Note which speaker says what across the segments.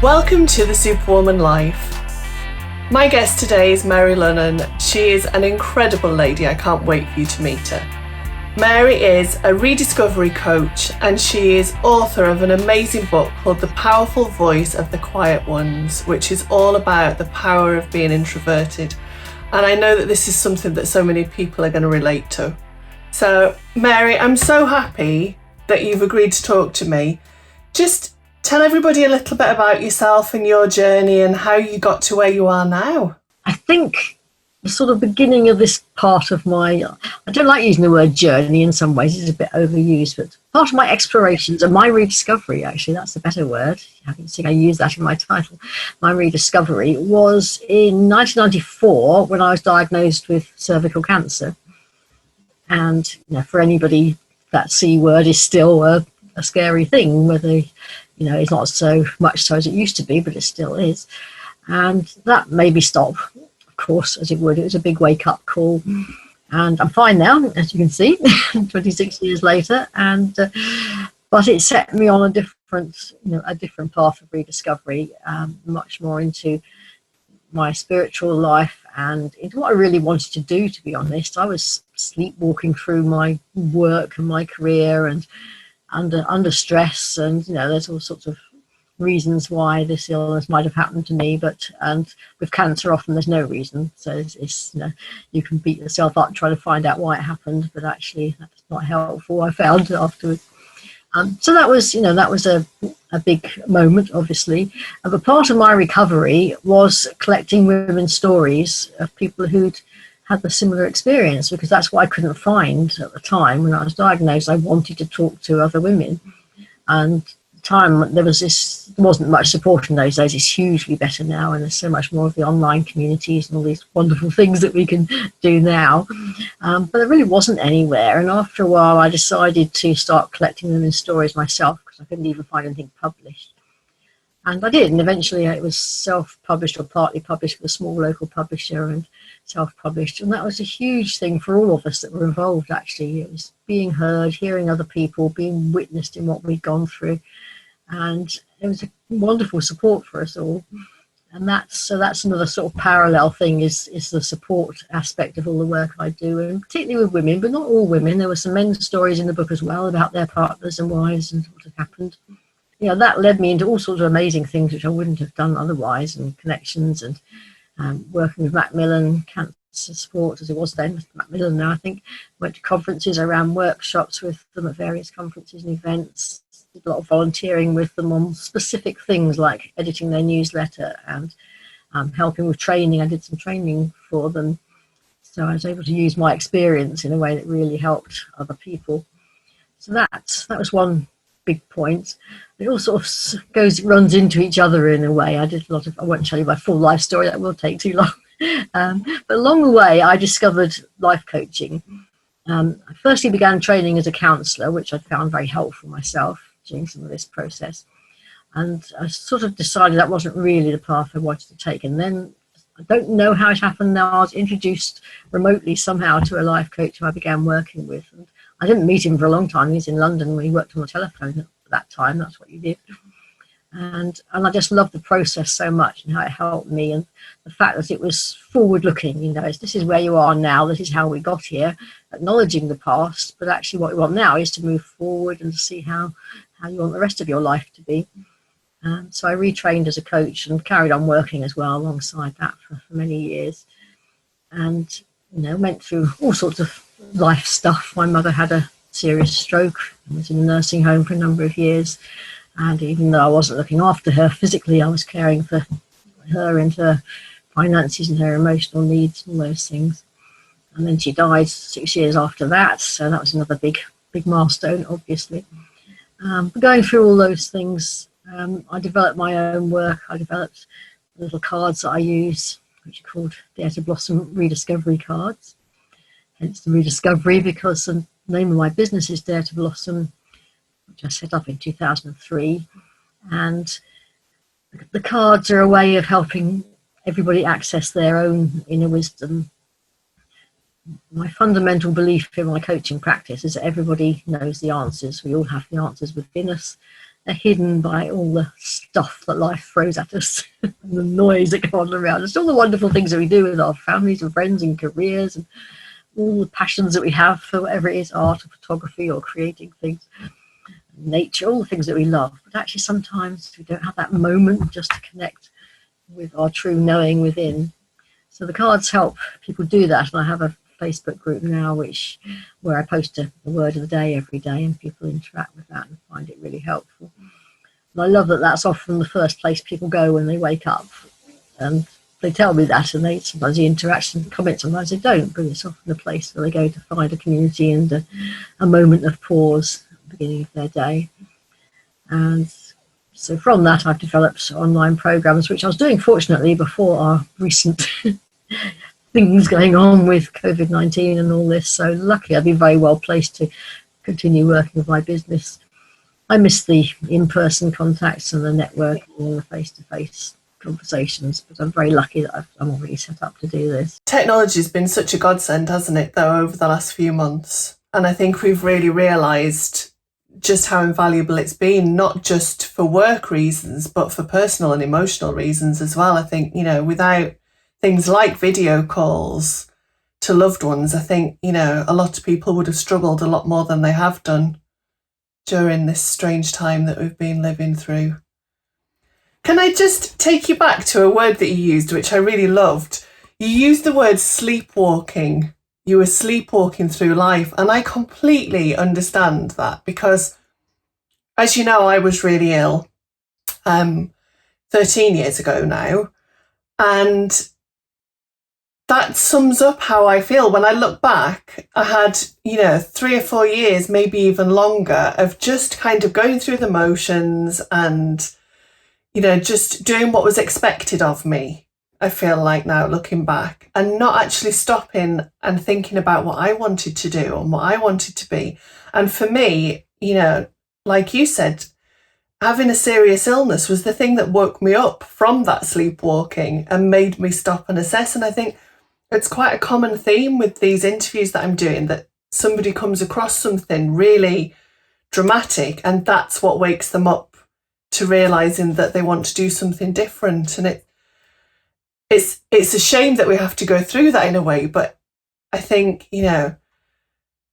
Speaker 1: Welcome to the Superwoman Life. My guest today is Mary Lunnen. She is an incredible lady. I can't wait for you to meet her. Mary is a rediscovery coach, and she is author of an amazing book called The Powerful Voice of the Quiet Ones, which is all about the power of being introverted. And I know that this is something that so many people are going to relate to. So, Mary, I'm so happy that you've agreed to talk to me. Just tell everybody a little bit about yourself and your journey and how you got to where you are now.
Speaker 2: I think the sort of beginning of this part of my, I don't like using the word journey in some ways, it's a bit overused, but part of my explorations and my rediscovery, actually, that's a better word. I think I use that in my title. My rediscovery was in 1994 when I was diagnosed with cervical cancer. And for anybody, that C word is still a scary thing, whether it's not so much so as it used to be, but it still is. And that made me stop, of course, as it would. It was a big wake-up call. And I'm fine now, as you can see, 26 years later. And but it set me on a different path of rediscovery, much more into my spiritual life and into what I really wanted to do, to be honest. I was sleepwalking through my work and my career and under stress, and there's all sorts of reasons why this illness might have happened to me, and with cancer often there's no reason, so it's you can beat yourself up trying to find out why it happened, but actually that's not helpful, I found afterwards. So that was a big moment, obviously, but part of my recovery was collecting women's stories of people who'd had the similar experience, because that's what I couldn't find at the time when I was diagnosed. I wanted to talk to other women, and at the time there wasn't much support in those days. It's hugely better now, and there's so much more of the online communities and all these wonderful things that we can do now, but there really wasn't anywhere. And after a while I decided to start collecting women's stories myself, because I couldn't even find anything published. And I did, and eventually it was self-published or partly published with a small local publisher, and self-published. And that was a huge thing for all of us that were involved, actually. It was being heard, hearing other people, being witnessed in what we'd gone through. And it was a wonderful support for us all. And that's another sort of parallel thing, is the support aspect of all the work I do, and particularly with women, but not all women. There were some men's stories in the book as well about their partners and wives and what had happened. That led me into all sorts of amazing things which I wouldn't have done otherwise, and connections, and working with Macmillan Cancer Support, as it was then, Macmillan now I think. Went to conferences, I ran workshops with them at various conferences and events, did a lot of volunteering with them on specific things like editing their newsletter and helping with training. I did some training for them, so I was able to use my experience in a way that really helped other people. So that was one big point. It all sort of runs into each other in a way. I won't tell you my full life story, that will take too long. But along the way I discovered life coaching. I firstly began training as a counsellor, which I found very helpful myself during some of this process. And I sort of decided that wasn't really the path I wanted to take. And then I don't know how it happened now, I was introduced remotely somehow to a life coach who I began working with. And I didn't meet him for a long time. He was in London when he worked on the telephone at that time. That's what you did. And I just loved the process so much and how it helped me, and the fact that it was forward looking. This is where you are now, this is how we got here, acknowledging the past, but actually what we want now is to move forward and to see how you want the rest of your life to be. So I retrained as a coach and carried on working as well alongside that for many years, and went through all sorts of life stuff. My mother had a serious stroke and was in a nursing home for a number of years, and even though I wasn't looking after her physically, I was caring for her and her finances and her emotional needs and all those things. And then she died 6 years after that, so that was another big milestone, obviously. But going through all those things, I developed my own work. I developed little cards that I use, which are called Dare to Blossom Rediscovery cards. Hence the rediscovery, because the name of my business is Dare to Blossom, which I set up in 2003. And The cards are a way of helping everybody access their own inner wisdom. My fundamental belief in my coaching practice is that everybody knows the answers. We all have the answers within us. They're hidden by all the stuff that life throws at us, and the noise that goes on around us, all the wonderful things that we do with our families and friends and careers, and all the passions that we have for whatever it is, art or photography or creating things, nature, all the things that we love. But actually sometimes we don't have that moment just to connect with our true knowing within. So the cards help people do that, and I have a Facebook group now where I post a word of the day every day, and people interact with that and find it really helpful. And I love that that's often the first place people go when they wake up, and they tell me that, and they sometimes the interaction comment, sometimes they don't, but it's often a place where they go to find a community and a moment of pause at the beginning of their day. And so from that I've developed online programs, which I was doing fortunately before our recent things going on with COVID-19 and all this. So luckily I've been very well placed to continue working with my business. I miss the in-person contacts and the networking and the face-to-face conversations, but I'm very lucky that I'm already set up to do this.
Speaker 1: Technology's been such a godsend, hasn't it, though, over the last few months? And I think we've really realised just how invaluable it's been, not just for work reasons, but for personal and emotional reasons as well. I think, without things like video calls to loved ones, I think, a lot of people would have struggled a lot more than they have done during this strange time that we've been living through. Can I just take you back to a word that you used, which I really loved? You used the word sleepwalking. You were sleepwalking through life. And I completely understand that because, as you know, I was really ill 13 years ago now. And that sums up how I feel. When I look back, I had, 3 or 4 years, maybe even longer, of just kind of going through the motions and, just doing what was expected of me. I feel like now looking back, and not actually stopping and thinking about what I wanted to do and what I wanted to be. And for me, like you said, having a serious illness was the thing that woke me up from that sleepwalking and made me stop and assess. And I think it's quite a common theme with these interviews that I'm doing, that somebody comes across something really dramatic and that's what wakes them up to realising that they want to do something different. And it's a shame that we have to go through that in a way, but I think,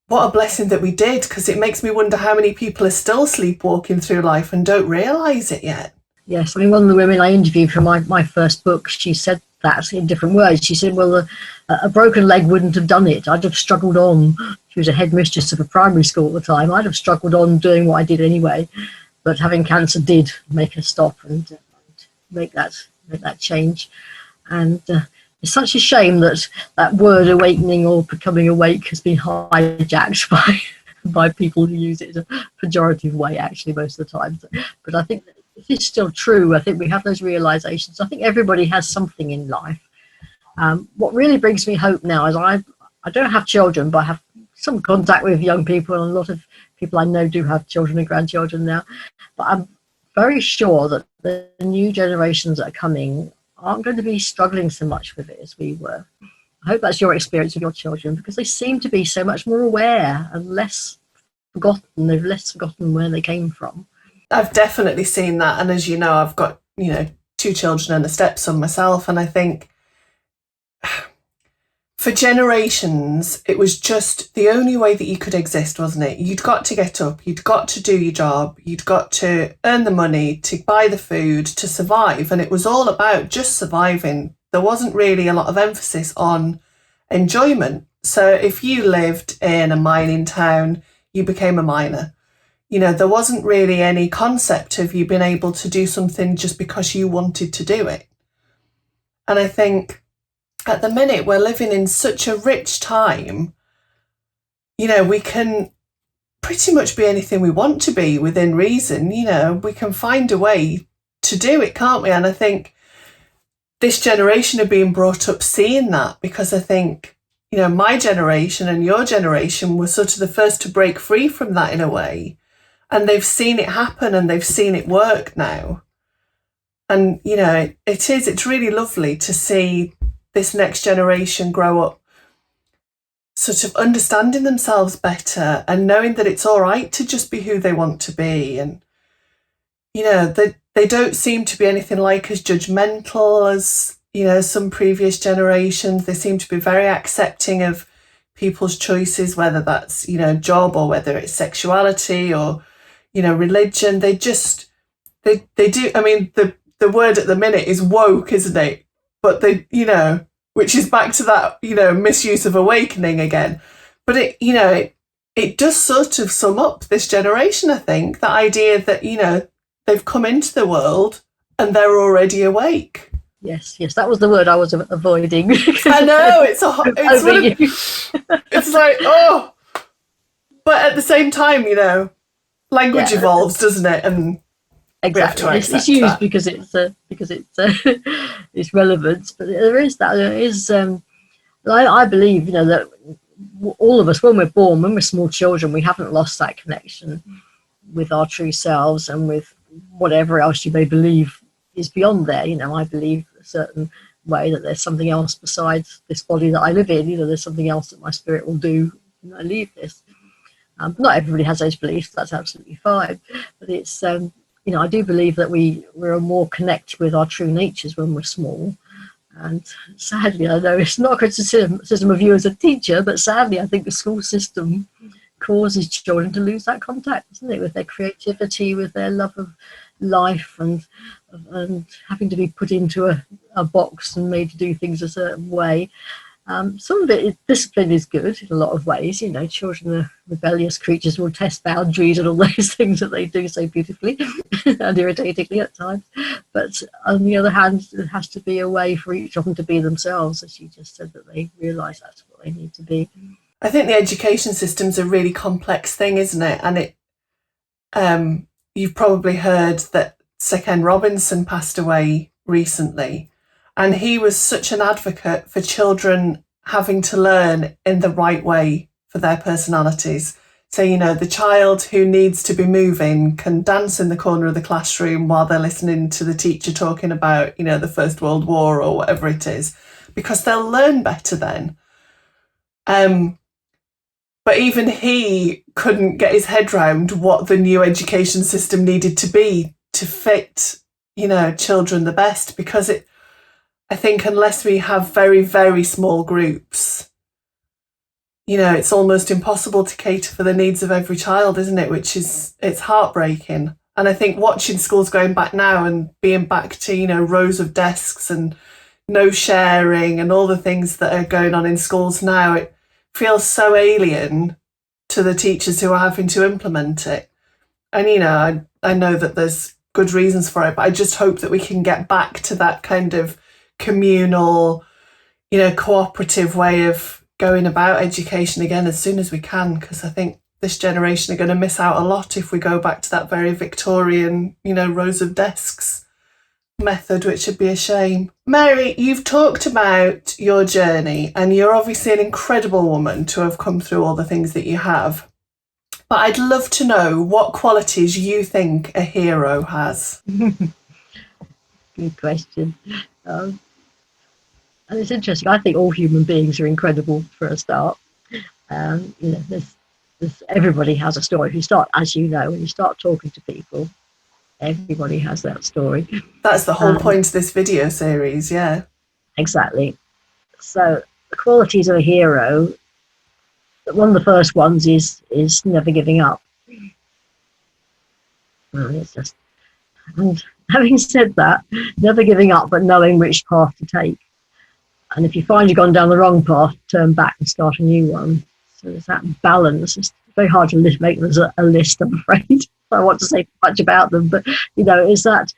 Speaker 1: what a blessing that we did, because it makes me wonder how many people are still sleepwalking through life and don't realise it yet.
Speaker 2: Yes, I mean, one of the women I interviewed for my first book, she said that in different words. She said, well, a broken leg wouldn't have done it. I'd have struggled on. She was a headmistress of a primary school at the time. I'd have struggled on doing what I did anyway. But having cancer did make her stop and make that change. And it's such a shame that that word awakening or becoming awake has been hijacked by people who use it in a pejorative way, actually, most of the time. But I think it is still true. I think we have those realizations. I think everybody has something in life. What really brings me hope now is I don't have children, but I have some contact with young people, and a lot of people I know do have children and grandchildren now. But I'm very sure that the new generations that are coming aren't going to be struggling so much with it as we were. I hope that's your experience with your children, because they seem to be so much more aware and less forgotten. They've less forgotten where they came from.
Speaker 1: I've definitely seen that. And as you know, I've got, 2 children and a stepson myself. And I think for generations, it was just the only way that you could exist, wasn't it? You'd got to get up, you'd got to do your job, you'd got to earn the money, to buy the food, to survive. And it was all about just surviving. There wasn't really a lot of emphasis on enjoyment. So if you lived in a mining town, you became a miner. There wasn't really any concept of you being able to do something just because you wanted to do it. And I think at the minute we're living in such a rich time, we can pretty much be anything we want to be within reason. We can find a way to do it, can't we? And I think this generation are being brought up seeing that, because I think, my generation and your generation were sort of the first to break free from that in a way. And they've seen it happen and they've seen it work now. And, it's really lovely to see this next generation grow up sort of understanding themselves better and knowing that it's all right to just be who they want to be. And, they don't seem to be anything like as judgmental as, some previous generations. They seem to be very accepting of people's choices, whether that's, job or whether it's sexuality or, religion. They do. I mean, the word at the minute is woke, isn't it? But which is back to that, misuse of awakening again. But it does sort of sum up this generation, I think. The idea that, they've come into the world and they're already awake.
Speaker 2: Yes, that was the word I was avoiding.
Speaker 1: I know, it's like, oh, but at the same time, language evolves, doesn't it? And
Speaker 2: exactly, it's used that. because it's relevant. But there is that. There is. I believe, that all of us, when we're born, when we're small children, we haven't lost that connection with our true selves and with whatever else you may believe is beyond there. I believe a certain way that there's something else besides this body that I live in. There's something else that my spirit will do when I leave this. Not everybody has those beliefs. That's absolutely fine. But it's, I do believe that we're more connect with our true natures when we're small. And sadly, I know it's not a criticism of you as a teacher, but sadly, I think the school system causes children to lose that contact, doesn't it, with their creativity, with their love of life, and having to be put into a box and made to do things a certain way. Some of it, discipline is good in a lot of ways. Children are rebellious creatures, will test boundaries and all those things that they do so beautifully and irritatingly at times. But on the other hand, there has to be a way for each of them to be themselves, as you just said, that they realise that's what they need to be.
Speaker 1: I think the education system's a really complex thing, isn't it? And you've probably heard that Sir Ken Robinson passed away recently, and he was such an advocate for children having to learn in the right way for their personalities. So, the child who needs to be moving can dance in the corner of the classroom while they're listening to the teacher talking about, the First World War or whatever it is, because they'll learn better then. But even he couldn't get his head round what the new education system needed to be to fit, children the best, because I think unless we have very, very small groups, it's almost impossible to cater for the needs of every child, isn't it? It's heartbreaking. And I think watching schools going back now and being back to, rows of desks and no sharing and all the things that are going on in schools now, it feels so alien to the teachers who are having to implement it. And, I know that there's good reasons for it, but I just hope that we can get back to that kind of communal, cooperative way of going about education again as soon as we can, because I think this generation are going to miss out a lot if we go back to that very Victorian, rows of desks method, which would be a shame. Mary, you've talked about your journey, and you're obviously an incredible woman to have come through all the things that you have. But I'd love to know what qualities you think a hero has.
Speaker 2: Good question. And it's interesting. I think all human beings are incredible for a start. Everybody has a story. If you start, as you know, when you start talking to people, everybody has that story.
Speaker 1: That's the whole point of this video series, yeah.
Speaker 2: Exactly. So the qualities of a hero, one of the first ones is never giving up. And having said that, never giving up, but knowing which path to take. And if you find you've gone down the wrong path, turn back and start a new one. So there's that balance. It's very hard to make a list, I'm afraid. I want to say much about them, but is that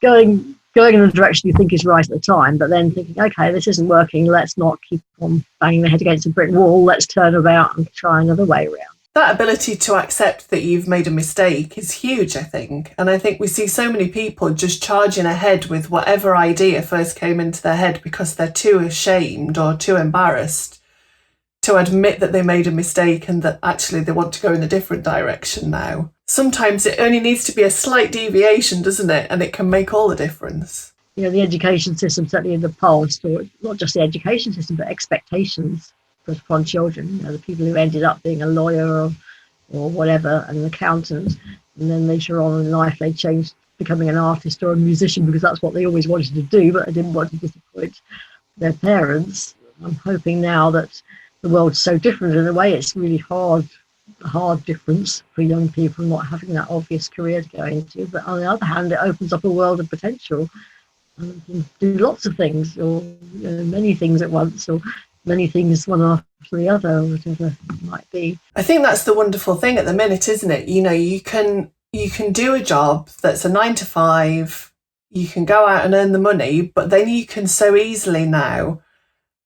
Speaker 2: going in a direction you think is right at the time, but then thinking, okay, this isn't working, let's not keep on banging the head against a brick wall, let's turn about and try another way around.
Speaker 1: That ability to accept that you've made a mistake is huge, I think. And I think we see so many people just charging ahead with whatever idea first came into their head because they're too ashamed or too embarrassed to admit that they made a mistake and that actually they want to go in a different direction now. sometimes it only needs to be a slight deviation, doesn't it? And it can make all the difference.
Speaker 2: You know, the education system, certainly in the past, or not just the education system, but expectations put upon children. You know, the people who ended up being a lawyer or whatever, and an accountant, and then later on in life they changed becoming an artist or a musician because that's what they always wanted to do, but they didn't want to disappoint their parents. I'm hoping now that the world's so different in a way, it's really a hard difference for young people not having that obvious career to go into. But on the other hand, it opens up a world of potential and you can do lots of things, or you know, many things at once, or many things one after the other, or whatever it might be.
Speaker 1: I think that's the wonderful thing at the minute, isn't it? You know, you can do a job that's a 9 to 5, you can go out and earn the money, but then you can so easily now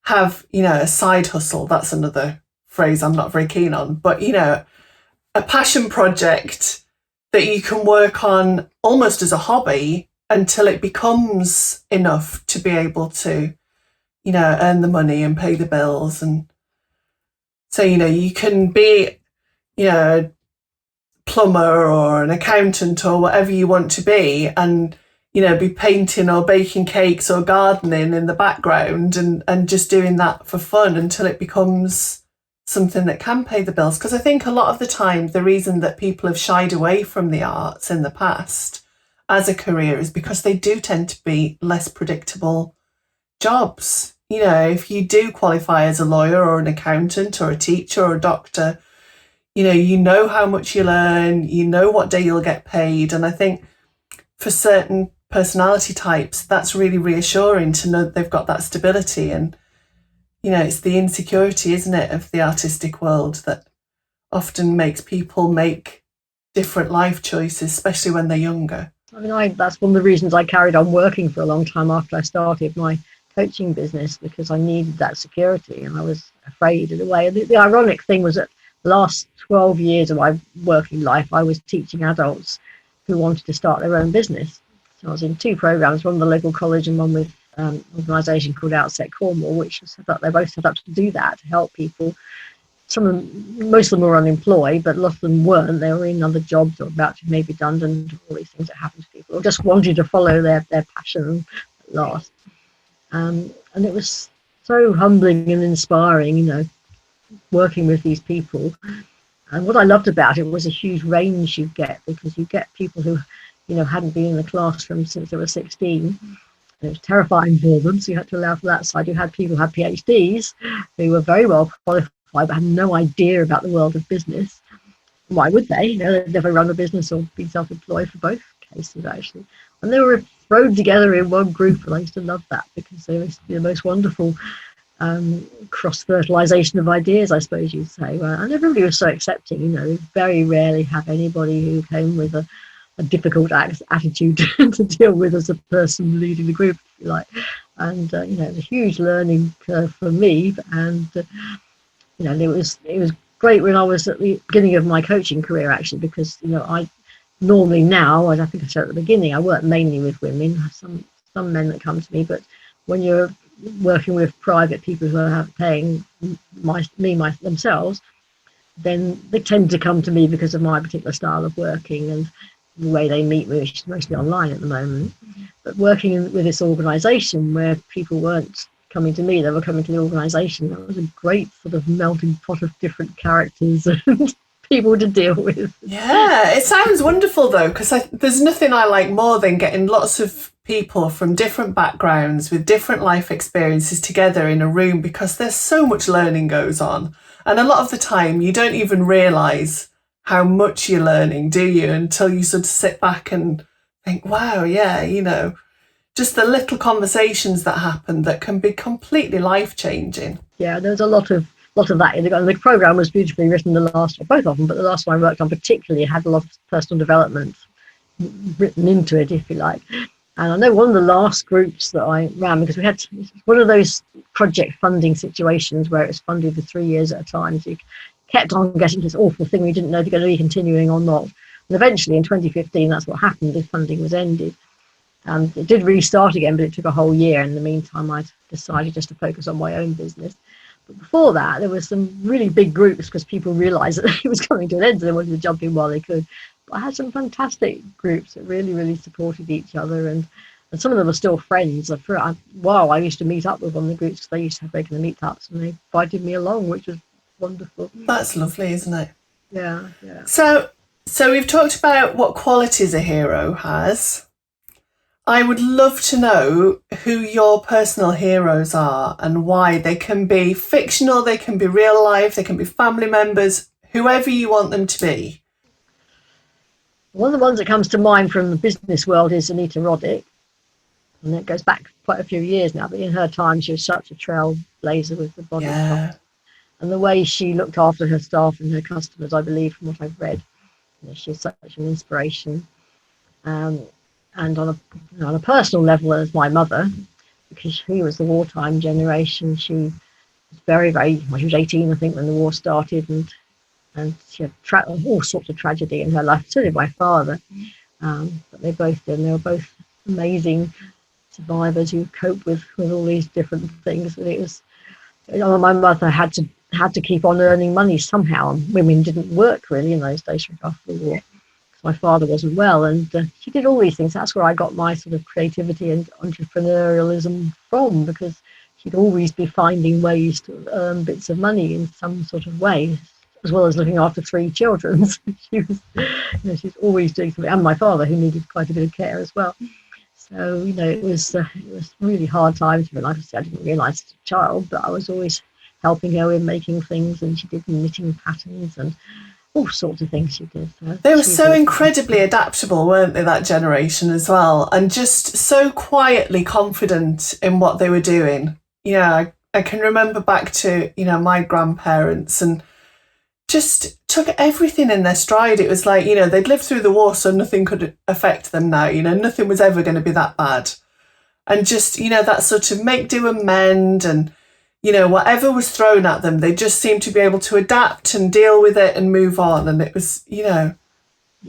Speaker 1: have, you know, a side hustle. That's another phrase I'm not very keen on, but, you know, a passion project that you can work on almost as a hobby until it becomes enough to be able to, you know, earn the money and pay the bills. And so, you know, you can be, you know, a plumber or an accountant or whatever you want to be, and, you know, be painting or baking cakes or gardening in the background and just doing that for fun until it becomes something that can pay the bills. Because I think a lot of the time, the reason that people have shied away from the arts in the past as a career is because they do tend to be less predictable jobs. You know, if you do qualify as a lawyer or an accountant or a teacher or a doctor, you know how much you'll earn, you know what day you'll get paid. And I think for certain personality types, that's really reassuring to know that they've got that stability. And, you know, it's the insecurity, isn't it, of the artistic world that often makes people make different life choices, especially when they're younger.
Speaker 2: I mean, that's one of the reasons I carried on working for a long time after I started my coaching business, because I needed that security and I was afraid in a way. And the ironic thing was that the last 12 years of my working life, I was teaching adults who wanted to start their own business. So I was in 2 programs, one with the local college and one with an organisation called Outset Cornwall, which was set up. They're both set up to do that, to help people. Most of them were unemployed, but a lot of them weren't. They were in other jobs or about to be made redundant, all these things that happen to people, or just wanted to follow their passion at last. And it was so humbling and inspiring, you know, working with these people. And what I loved about it was a huge range you get, because you get people who, you know, hadn't been in the classroom since they were 16. It was terrifying for them, so you had to allow for that side. You had people who had PhDs who were very well qualified but had no idea about the world of business. Why would they? You know, they'd never run a business or been self-employed, for both cases, actually. And they were thrown together in one group, and I used to love that, because they were the most wonderful cross-fertilization of ideas, I suppose you'd say. And everybody was so accepting. You know, you very rarely have anybody who came with a difficult attitude to deal with as a person leading the group, if you like. And you know, it was a huge learning curve for me. And you know, it was great when I was at the beginning of my coaching career, actually, because, you know, I normally now, as I think I said at the beginning, I work mainly with women, some men that come to me, but when you're working with private people who are paying themselves, then they tend to come to me because of my particular style of working and the way they meet me, which is mostly online at the moment. But working with this organisation where people weren't coming to me, they were coming to the organisation, that was a great sort of melting pot of different characters and people to deal with.
Speaker 1: Yeah, it sounds wonderful though, because there's nothing I like more than getting lots of people from different backgrounds with different life experiences together in a room, because there's so much learning goes on. And a lot of the time you don't even realise how much you're learning, do you, until you sort of sit back and think, wow, yeah, you know, just the little conversations that happen that can be completely life-changing.
Speaker 2: Yeah, there's a lot of that. The program was beautifully written, both of them, but the last one I worked on particularly had a lot of personal development written into it, if you like. And I know one of the last groups that I ran, because we had one of those project funding situations where it was funded for 3 years at a time, so you kept on getting this awful thing we didn't know if you're going to be continuing or not. And eventually in 2015, that's what happened. The funding was ended. And it did restart again, but it took a whole year. In the meantime, I'd decided just to focus on my own business. But before that, there were some really big groups, because people realised that it was coming to an end, so they wanted to jump in while they could. I had some fantastic groups that really, really supported each other, and some of them are still friends. For a while, I used to meet up with one of the groups because they used to have regular meetups, and they invited me along, which was wonderful.
Speaker 1: That's lovely, isn't it?
Speaker 2: Yeah, yeah.
Speaker 1: So we've talked about what qualities a hero has. I would love to know who your personal heroes are and why. They can be fictional, they can be real life, they can be family members, whoever you want them to be.
Speaker 2: One of the ones that comes to mind from the business world is Anita Roddick, and it goes back quite a few years now, but in her time she was such a trailblazer with the body shop.
Speaker 1: Yeah.
Speaker 2: And the way she looked after her staff and her customers, I believe, from what I've read, she's such an inspiration. And on a personal level, as my mother, because she was the wartime generation, she was very, very, well, she was 18, I think, when the war started, and she had all sorts of tragedy in her life. So did my father, but they both did. And they were both amazing survivors who coped with all these different things. And it was, my mother had to keep on earning money somehow. And women didn't work really in those days after the war. My father wasn't well, and she did all these things. That's where I got my sort of creativity and entrepreneurialism from, because she'd always be finding ways to earn bits of money in some sort of way, as well as looking after 3 children. she was, she's always doing something, and my father, who needed quite a bit of care as well. So it was really hard times for me. Obviously, I didn't realise as a child, but I was always helping her in making things, and she did knitting patterns and all sorts of things she did. So
Speaker 1: they were so incredibly adaptable, weren't they, that generation as well, and just so quietly confident in what they were doing. Yeah, I can remember back to, my grandparents, and just took everything in their stride. It was like, they'd lived through the war, so nothing could affect them now. Nothing was ever going to be that bad. And just, that sort of make do and mend, and whatever was thrown at them, they just seemed to be able to adapt and deal with it and move on. And it was, they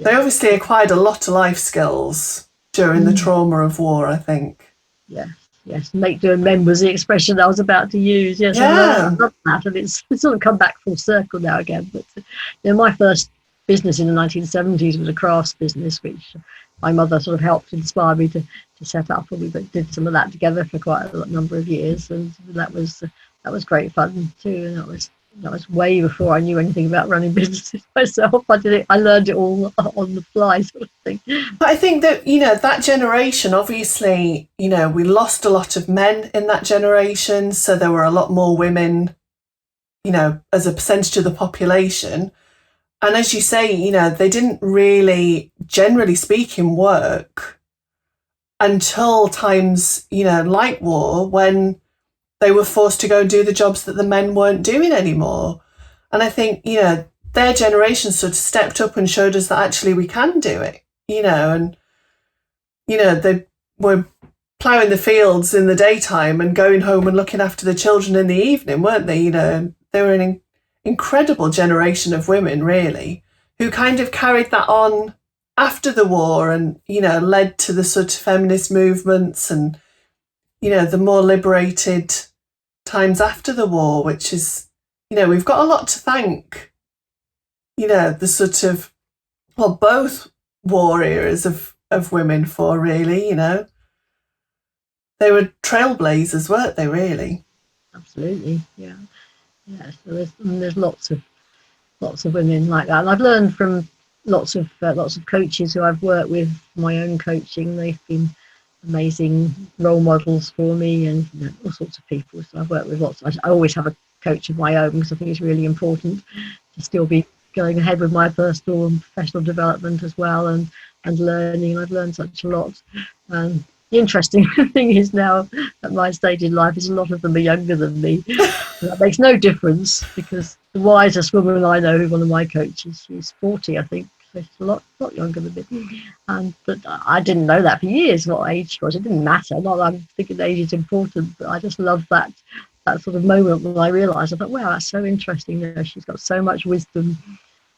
Speaker 1: obviously acquired a lot of life skills during the trauma of war, I think.
Speaker 2: Yes. Make do and mend was the expression I was about to use. Yes, I love that. And it's sort of come back full circle now again. But my first business in the 1970s was a crafts business, which my mother sort of helped inspire me to set up, and we did some of that together for quite a number of years, and that was great fun too. And that was way before I knew anything about running businesses myself. I learned it all on the fly, sort of thing.
Speaker 1: But I think that that generation, obviously, we lost a lot of men in that generation, so there were a lot more women, as a percentage of the population. And as you say, they didn't really, generally speaking, work until times, like war, when they were forced to go and do the jobs that the men weren't doing anymore. And I think, their generation sort of stepped up and showed us that actually we can do it, and, they were ploughing the fields in the daytime and going home and looking after the children in the evening, weren't they? They were an incredible generation of women, really, who kind of carried that on after the war, and led to the sort of feminist movements and the more liberated times after the war, which is we've got a lot to thank the sort of both war eras of women for, really. They were trailblazers, weren't they, really?
Speaker 2: Absolutely. Yeah. So there's lots of women like that, and I've learned from lots of coaches who I've worked with. My own coaching, they've been amazing role models for me, and all sorts of people. So I've worked with lots. I always have a coach of my own, because I think it's really important to still be going ahead with my personal and professional development as well, and learning. I've learned such a lot. The interesting thing is now at my stage in life is a lot of them are younger than me. That makes no difference, because the wisest woman I know, one of my coaches, she's 40, I think. So she's a lot younger than me. But I didn't know that for years, what age she was. It didn't matter. Not that I'm thinking age is important, but I just love that sort of moment when I realised, I thought, wow, that's so interesting. She's got so much wisdom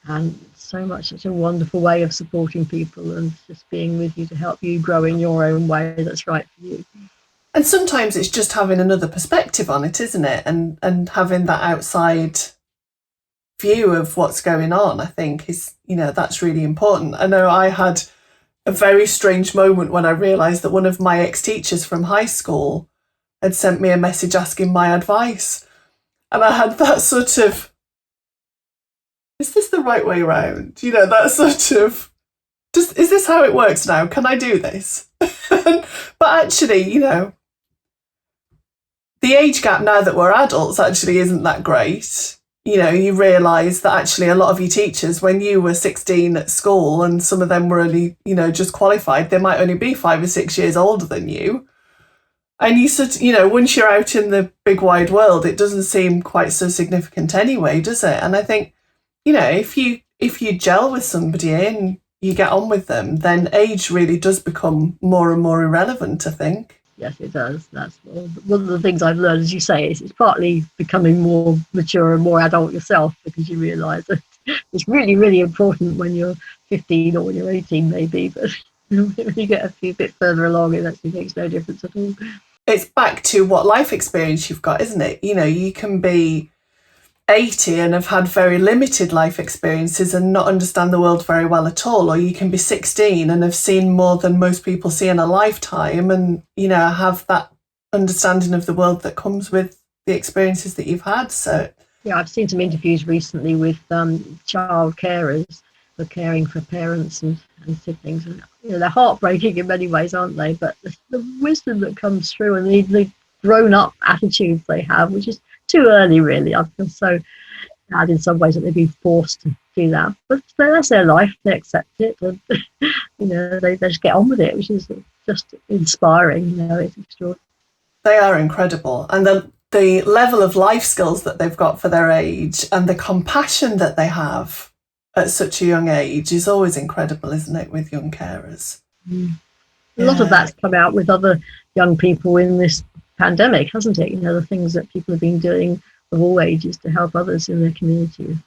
Speaker 2: and such a wonderful way of supporting people and just being with you to help you grow in your own way that's right for you.
Speaker 1: And sometimes it's just having another perspective on it, isn't it? And having that outside view of what's going on, I think is, that's really important. I know I had a very strange moment when I realised that one of my ex-teachers from high school had sent me a message asking my advice. And I had that sort of, is this the right way around? That sort of, is this how it works now? Can I do this? But actually, the age gap now that we're adults actually isn't that great. You realise that actually a lot of your teachers, when you were 16 at school and some of them were only, just qualified, they might only be 5 or 6 years older than you. And you sort of, once you're out in the big wide world, it doesn't seem quite so significant anyway, does it? And I think, if you gel with somebody and you get on with them, then age really does become more and more irrelevant, I think.
Speaker 2: Yes, it does. That's one of the things I've learned, as you say, is it's partly becoming more mature and more adult yourself, because you realise that it's really, really important when you're 15 or when you're 18 maybe, but when you get a few bit further along, it actually makes no difference at all.
Speaker 1: It's back to what life experience you've got, isn't it? You can be 80 and have had very limited life experiences and not understand the world very well at all, or you can be 16 and have seen more than most people see in a lifetime and have that understanding of the world that comes with the experiences that you've had. So
Speaker 2: yeah, I've seen some interviews recently with child carers for caring for parents and siblings, and they're heartbreaking in many ways, aren't they? But the wisdom that comes through and the grown-up attitudes they have, which is too early, really. I feel so bad in some ways that they've been forced to do that, but that's their life. They accept it, and they just get on with it, which is just inspiring. It's extraordinary.
Speaker 1: They are incredible, and the level of life skills that they've got for their age and the compassion that they have at such a young age is always incredible, isn't it, with young carers?
Speaker 2: A lot of that's come out with other young people in this pandemic, hasn't it? The things that people have been doing of all ages to help others in their community.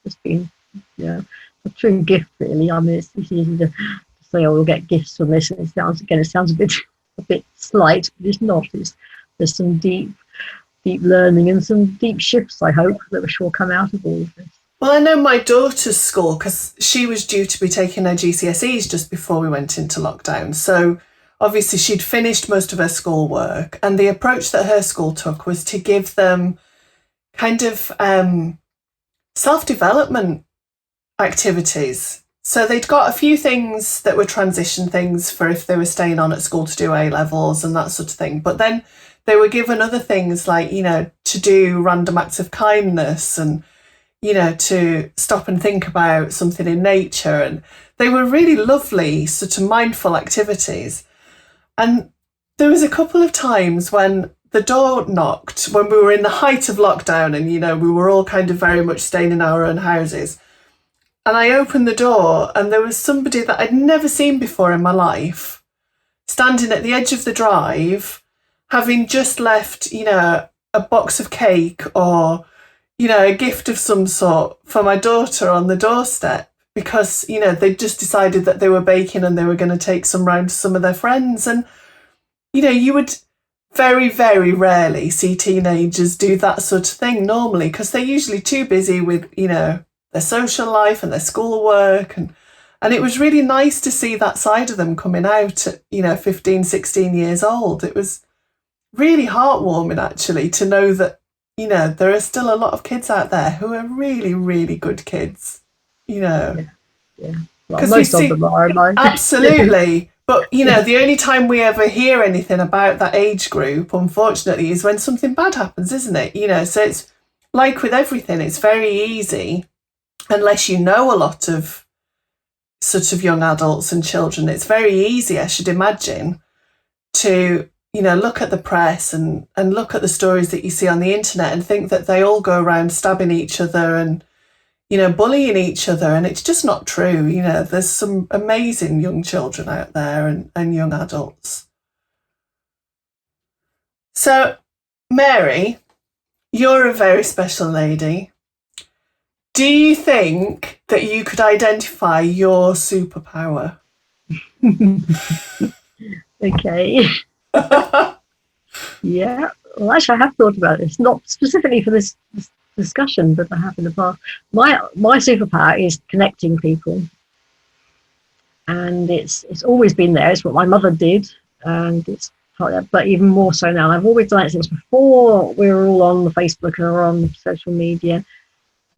Speaker 2: It's been a true gift, really. I mean, it's easy to say, "Oh, we'll get gifts from this," and it sounds a bit slight, but it's not. There's some deep learning and some deep shifts, I hope, that will sure come out of all of this.
Speaker 1: Well, I know my daughter's school, because she was due to be taking her GCSEs just before we went into lockdown. So obviously she'd finished most of her schoolwork, and the approach that her school took was to give them kind of self-development activities. So they'd got a few things that were transition things for if they were staying on at school to do A-levels and that sort of thing. But then they were given other things like, to do random acts of kindness and, to stop and think about something in nature. And they were really lovely, sort of mindful activities. And there was a couple of times when the door knocked, when we were in the height of lockdown and, we were all kind of very much staying in our own houses. And I opened the door and there was somebody that I'd never seen before in my life standing at the edge of the drive, having just left, a box of cake or, a gift of some sort for my daughter on the doorstep because, they'd just decided that they were baking and they were going to take some round to some of their friends. And, you would very, very rarely see teenagers do that sort of thing normally because they're usually too busy with, their social life and their schoolwork. And it was really nice to see that side of them coming out at, 15, 16 years old. It was really heartwarming, actually, to know that, there are still a lot of kids out there who are really, really good kids,
Speaker 2: Yeah. Well, most of them are,
Speaker 1: absolutely. But, the only time we ever hear anything about that age group, unfortunately, is when something bad happens, isn't it? So it's like with everything, it's very easy, unless you know a lot of sort of young adults and children, it's very easy, I should imagine, to, look at the press and look at the stories that you see on the internet and think that they all go around stabbing each other and, bullying each other. And it's just not true. There's some amazing young children out there and young adults. So, Mary, you're a very special lady. Do you think that you could identify your superpower?
Speaker 2: Okay. Yeah. Well, actually, I have thought about this, not specifically for this discussion that I have in the past. My superpower is connecting people, and it's always been there. It's what my mother did, and it's but even more so now. I've always done it since before we were all on the Facebook or on social media,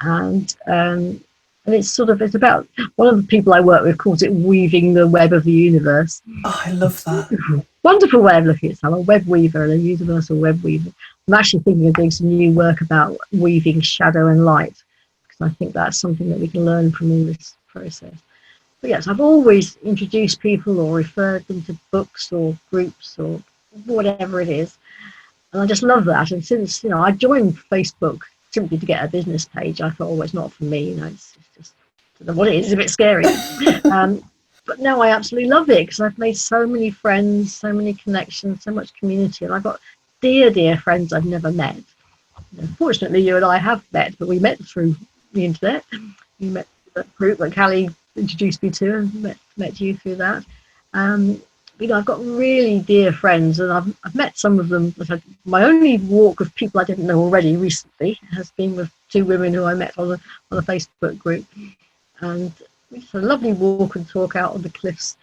Speaker 2: and it's it's about, one of the people I work with calls it weaving the web of the universe.
Speaker 1: Oh, I love that.
Speaker 2: Wonderful way of looking at it. I'm a web weaver and a universal web weaver. I'm actually thinking of doing some new work about weaving shadow and light, because I think that's something that we can learn from all this process. But yes, I've always introduced people or referred them to books or groups or whatever it is. And I just love that. And since, I joined Facebook simply to get a business page, I thought, oh, it's not for me. It's just, I don't know what it is, it's a bit scary. But now I absolutely love it, because I've made so many friends, so many connections, so much community. And I've got dear, dear friends I've never met. Fortunately, you and I have met, but we met through the internet. We met that group that Callie introduced me to, and met you through that. I've got really dear friends, and I've met some of them. My only walk with people I didn't know already recently has been with two women who I met on a Facebook group, and it's a lovely walk and talk out on the cliffs,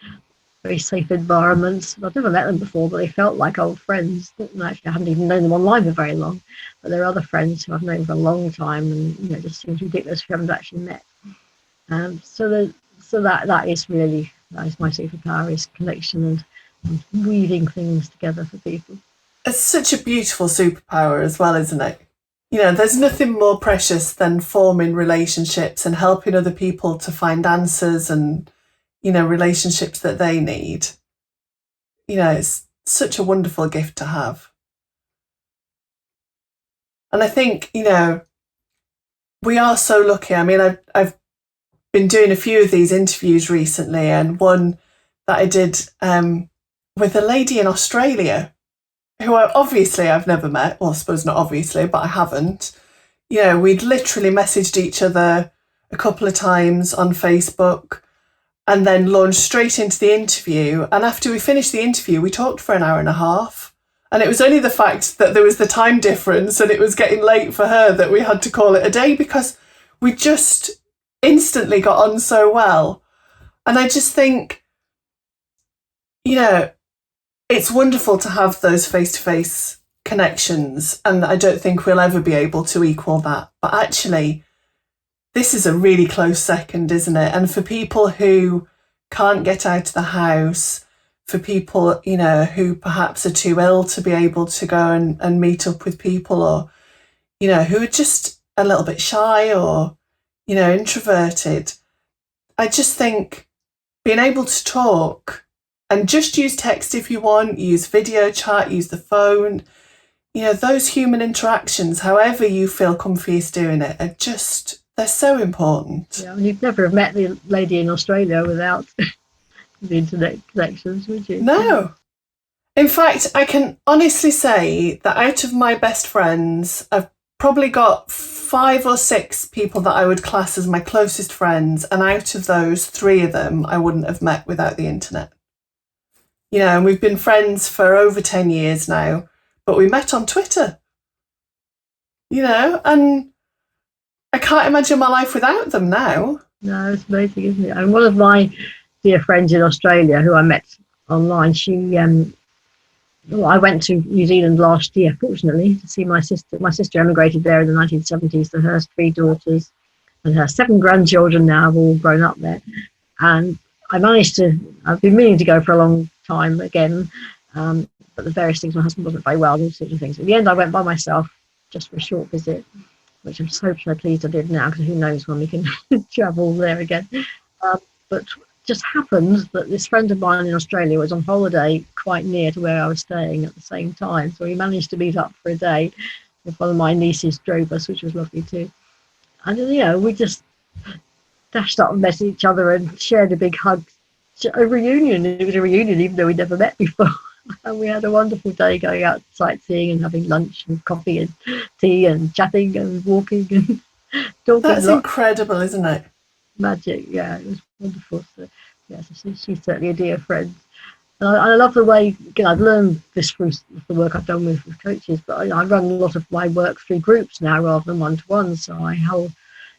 Speaker 2: very safe environments. I've never met them before, but they felt like old friends. And actually, I haven't even known them online for very long, but there are other friends who I've known for a long time, and it just seems ridiculous we haven't actually met. So that is my superpower, is connection and weaving things together for people.
Speaker 1: It's such a beautiful superpower as well, isn't it? There's nothing more precious than forming relationships and helping other people to find answers and, relationships that they need. It's such a wonderful gift to have. And I think, we are so lucky. I mean, I've been doing a few of these interviews recently, and one that I did with a lady in Australia who I've never met. Well, I suppose not obviously, but I haven't. We'd literally messaged each other a couple of times on Facebook and then launched straight into the interview. And after we finished the interview, we talked for an hour and a half. And it was only the fact that there was the time difference and it was getting late for her that we had to call it a day, because we just instantly got on so well. And I just think, it's wonderful to have those face-to-face connections, and I don't think we'll ever be able to equal that. But actually, this is a really close second, isn't it? And for people who can't get out of the house, for people, who perhaps are too ill to be able to go and meet up with people, or, who are just a little bit shy or, introverted, I just think being able to talk, and just use text if you want, use video chat, use the phone, those human interactions, however you feel comfiest doing it, they're so important.
Speaker 2: Yeah, you'd never have met the lady in Australia without the internet connections, would you?
Speaker 1: No. In fact, I can honestly say that out of my best friends, I've probably got 5 or 6 people that I would class as my closest friends, and out of those, 3 of them I wouldn't have met without the internet. And we've been friends for over 10 years now, but we met on Twitter, and I can't imagine my life without them now.
Speaker 2: No, it's amazing, isn't it? And one of my dear friends in Australia who I met online, I went to New Zealand last year, fortunately, to see my sister. My sister emigrated there in the 1970s, to her 3 daughters and her 7 grandchildren now have all grown up there. And I've been meaning to go for a long time again, but the various things, my husband wasn't very well, those sorts of things. In the end, I went by myself just for a short visit, which I'm so pleased I did now, because who knows when we can travel there again. But just happened that this friend of mine in Australia was on holiday quite near to where I was staying at the same time, so we managed to meet up for a day. With one of my nieces drove us, which was lovely too. And we just dashed up and met each other and shared a big hug. A reunion. It was a reunion even though we'd never met before. And we had a wonderful day going out sightseeing and having lunch and coffee and tea and chatting and walking and talking.
Speaker 1: That's incredible, isn't it?
Speaker 2: Magic, yeah, it was wonderful. So, yes, she's certainly a dear friend. And I love the way, again, I've learned this through the work I've done with coaches, but I run a lot of my work through groups now rather than one-to-one. So I hold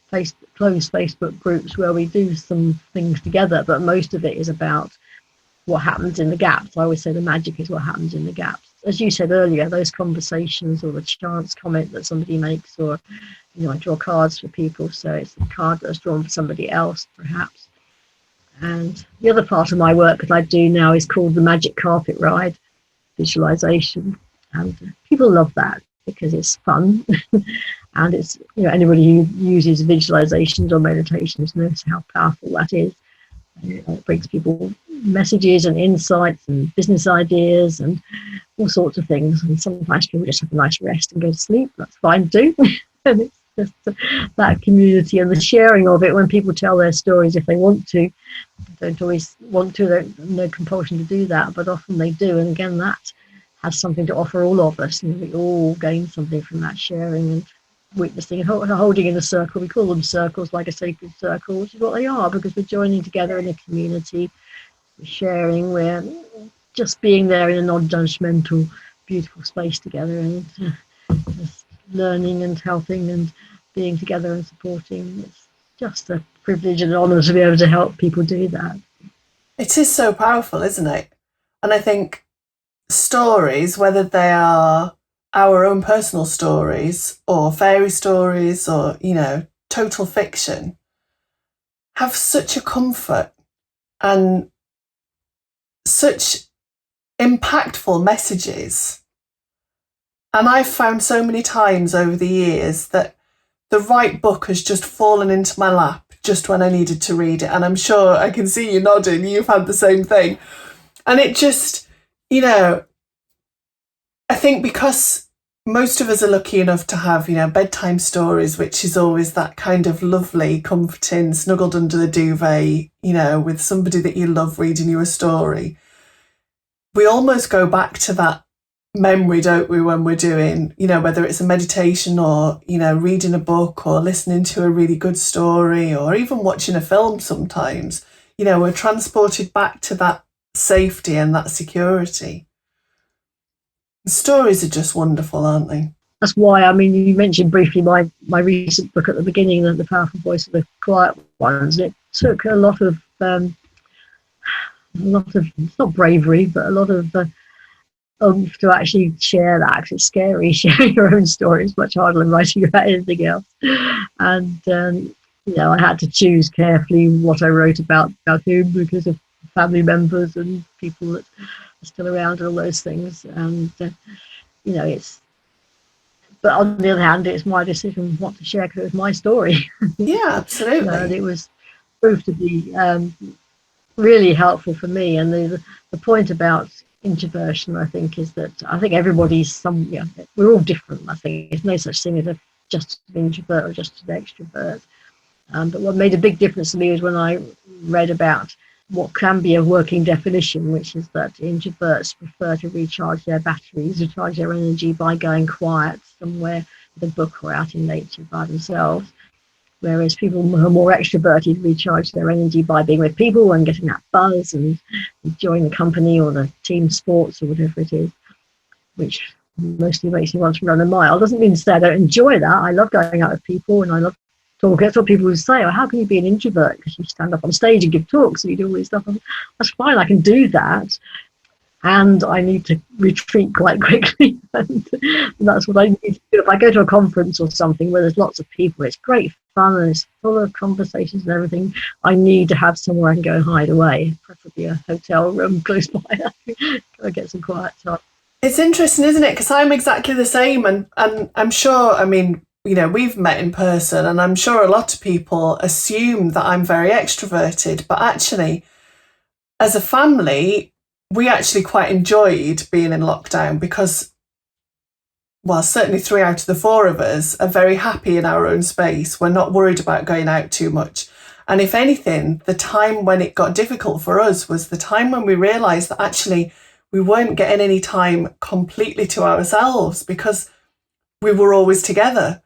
Speaker 2: closed Facebook groups where we do some things together, but most of it is about what happens in the gaps. I always say the magic is what happens in the gaps. As you said earlier, those conversations or the chance comment that somebody makes, or, I draw cards for people, so it's the card that's drawn for somebody else, perhaps. And the other part of my work that I do now is called the Magic Carpet Ride visualization. And people love that because it's fun. And it's, anybody who uses visualizations or meditations knows how powerful that is. It brings people messages and insights and business ideas and all sorts of things. And sometimes people just have a nice rest and go to sleep. That's fine too. And it's just that community and the sharing of it when people tell their stories if they want to. They don't always want to, there's no compulsion to do that, but often they do. And again, that has something to offer all of us. And we all gain something from that sharing and witnessing and holding in a circle. We call them circles, like a sacred circle, which is what they are, because we're joining together in a community, we're sharing, we're just being there in a non-judgmental, beautiful space together, and just learning and helping and being together and supporting. It's just a privilege and an honour to be able to help people do that.
Speaker 1: It is so powerful, isn't it? And I think stories, whether they are our own personal stories or fairy stories or, total fiction, have such a comfort and such impactful messages. And I've found so many times over the years that the right book has just fallen into my lap just when I needed to read it. And I'm sure I can see you nodding, you've had the same thing. And it just, I think because most of us are lucky enough to have, bedtime stories, which is always that kind of lovely, comforting, snuggled under the duvet, with somebody that you love reading you a story. We almost go back to that memory, don't we, when we're doing, whether it's a meditation or, reading a book or listening to a really good story or even watching a film sometimes, we're transported back to that safety and that security. The stories are just wonderful, aren't they?
Speaker 2: That's why, you mentioned briefly my recent book at the beginning, The Powerful Voice of the Quiet Ones. It took a lot of, it's not bravery, but a lot of to actually share that, because it's scary. Sharing your own story is much harder than writing about anything else. And I had to choose carefully what I wrote about him because of family members and people that are still around and all those things. And it's. But on the other hand, it's my decision what to share because it was my story.
Speaker 1: Yeah, absolutely.
Speaker 2: And it was proved to be really helpful for me. And the point about introversion, I think, is that I think everybody's we're all different. I think there's no such thing as just an introvert or just an extrovert. But what made a big difference to me was when I read about what can be a working definition, which is that introverts prefer to recharge their batteries, recharge their energy by going quiet somewhere with a book or out in nature by themselves. Whereas people who are more extroverted recharge their energy by being with people and getting that buzz and enjoying the company or the team sports or whatever it is, which mostly makes me want to run a mile. Doesn't mean to say I don't enjoy that. I love going out with people and I love talk. That's what people would say. How can you be an introvert? Because you stand up on stage and give talks and you do all this stuff. That's fine. I can do that. And I need to retreat quite quickly. And that's what I need to do. If I go to a conference or something where there's lots of people, it's great fun and it's full of conversations and everything. I need to have somewhere I can go and hide away, preferably a hotel room close by. Go get some quiet time.
Speaker 1: It's interesting, isn't it? Because I'm exactly the same. And I'm sure, we've met in person and I'm sure a lot of people assume that I'm very extroverted, but actually, as a family, we actually quite enjoyed being in lockdown because, well, certainly 3 out of the 4 of us are very happy in our own space. We're not worried about going out too much. And if anything, the time when it got difficult for us was the time when we realised that actually we weren't getting any time completely to ourselves because we were always together.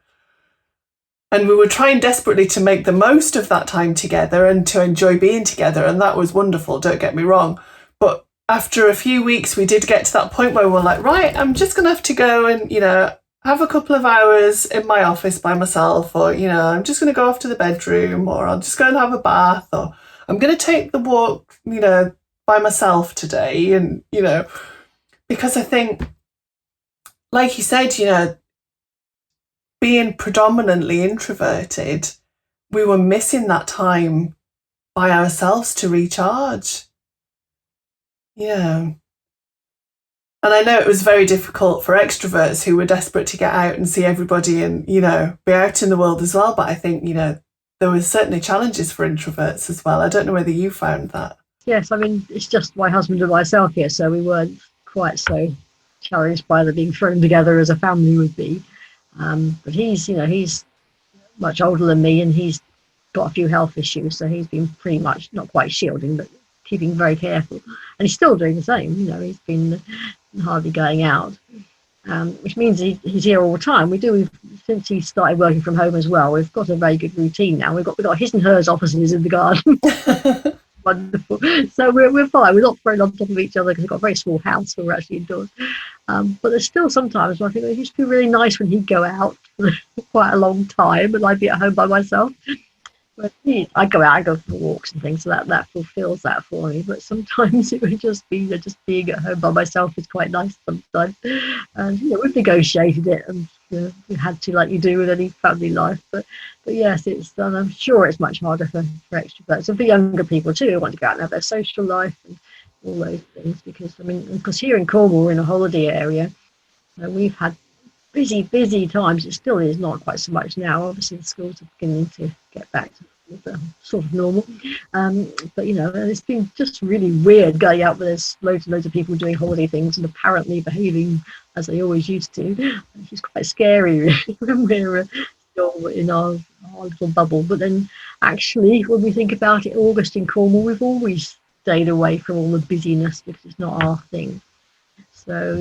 Speaker 1: And we were trying desperately to make the most of that time together and to enjoy being together. And that was wonderful, don't get me wrong. But after a few weeks, we did get to that point where we were like, right, I'm just going to have to go and, have a couple of hours in my office by myself, or, I'm just going to go off to the bedroom, or I'll just go and have a bath, or I'm going to take the walk, by myself today. And, because I think, like you said, being predominantly introverted, we were missing that time by ourselves to recharge. And I know it was very difficult for extroverts who were desperate to get out and see everybody and, be out in the world as well. But I think, there was certainly challenges for introverts as well. I don't know whether you found that.
Speaker 2: Yes, I mean, it's just my husband and myself here, so we weren't quite so challenged by the being thrown together as a family would be. But he's much older than me, and he's got a few health issues, so he's been pretty much not quite shielding, but keeping very careful. And he's still doing the same. He's been hardly going out, which means he's here all the time. Since he started working from home as well, we've got a very good routine now. We've got his and hers offices in the garden. Wonderful. So we're fine. We're not thrown on top of each other because we've got a very small house where we're actually indoors. But there's still sometimes I think it used to be really nice when he'd go out for quite a long time and I'd be at home by myself. But I go out, I go for walks and things, so that fulfills that for me. But sometimes it would just be just being at home by myself is quite nice sometimes. And we've negotiated it, and we had to, like you do with any family life. But yes, and I'm sure it's much harder for extroverts and for younger people too, who want to go out and have their social life and all those things. Because here in Cornwall, we're in a holiday area, so we've had busy times. It still is not quite so much now. Obviously, the schools are beginning to get back to sort of normal. But it's been just really weird going out where there's loads and loads of people doing holiday things and apparently behaving as they always used to. It's quite scary really, when we're still in our little bubble. But then actually, when we think about it, August in Cornwall, we've always stayed away from all the busyness because it's not our thing. So,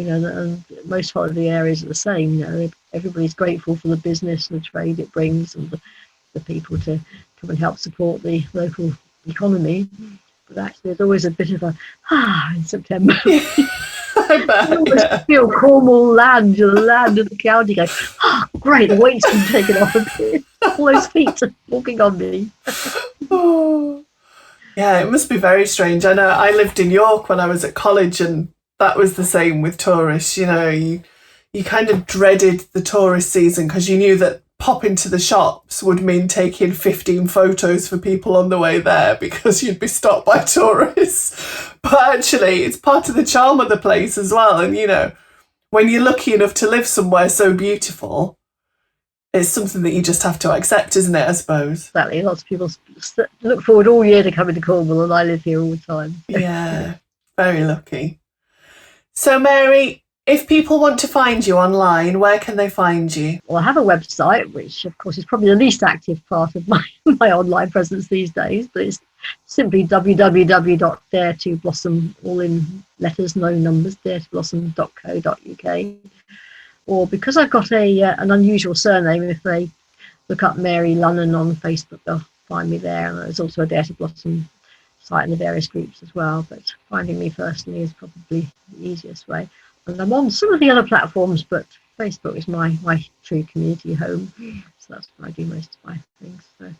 Speaker 2: most holiday areas are the same. Everybody's grateful for the business and the trade it brings and the people to come and help support the local economy. But actually, there's always a bit of a in September.
Speaker 1: I bet,
Speaker 2: you always feel Cornwall land, the land of the county going, great, the weight's been taken off a bit. All those feet are walking on me.
Speaker 1: Oh. Yeah, it must be very strange. I know I lived in York when I was at college, and that was the same with tourists. You kind of dreaded the tourist season because you knew that popping to the shops would mean taking 15 photos for people on the way there because you'd be stopped by tourists. But actually, it's part of the charm of the place as well. And, when you're lucky enough to live somewhere so beautiful, it's something that you just have to accept, isn't it, I suppose?
Speaker 2: Exactly. Lots of people look forward all year to coming to Cornwall, and I live here all the time.
Speaker 1: Yeah, very lucky. So, Mary, if people want to find you online, where can they find you?
Speaker 2: Well, I have a website, which, of course, is probably the least active part of my online presence these days, but it's simply www.daretoblossom, all in letters, no numbers, daretoblossom.co.uk. Or because I've got an unusual surname, if they look up Mary Lunnen on Facebook, they'll find me there. And there's also a Dare to Blossom site in the various groups as well, but finding me personally is probably the easiest way. And I'm on some of the other platforms, but Facebook is my true community home, so that's where I do most of my things. So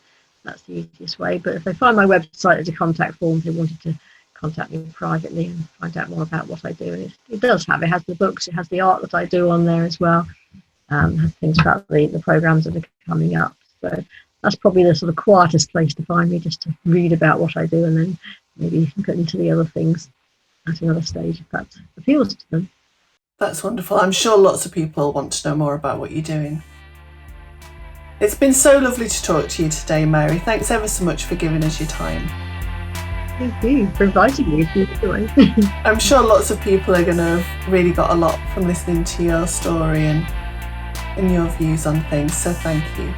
Speaker 2: that's the easiest way. But if they find my website as a contact form, if they wanted to contact me privately and find out more about what I do, and it has the books, it has the art that I do on there as well, has things about the programs that are coming up. So that's probably the sort of quietest place to find me, just to read about what I do and then maybe get into the other things at another stage if that appeals to them.
Speaker 1: That's wonderful. I'm sure lots of people want to know more about what you're doing. It's been so lovely to talk to you today, Mary. Thanks ever so much for giving us your time.
Speaker 2: Thank you for inviting me.
Speaker 1: I'm sure lots of people are going to have really got a lot from listening to your story and your views on things, so thank you.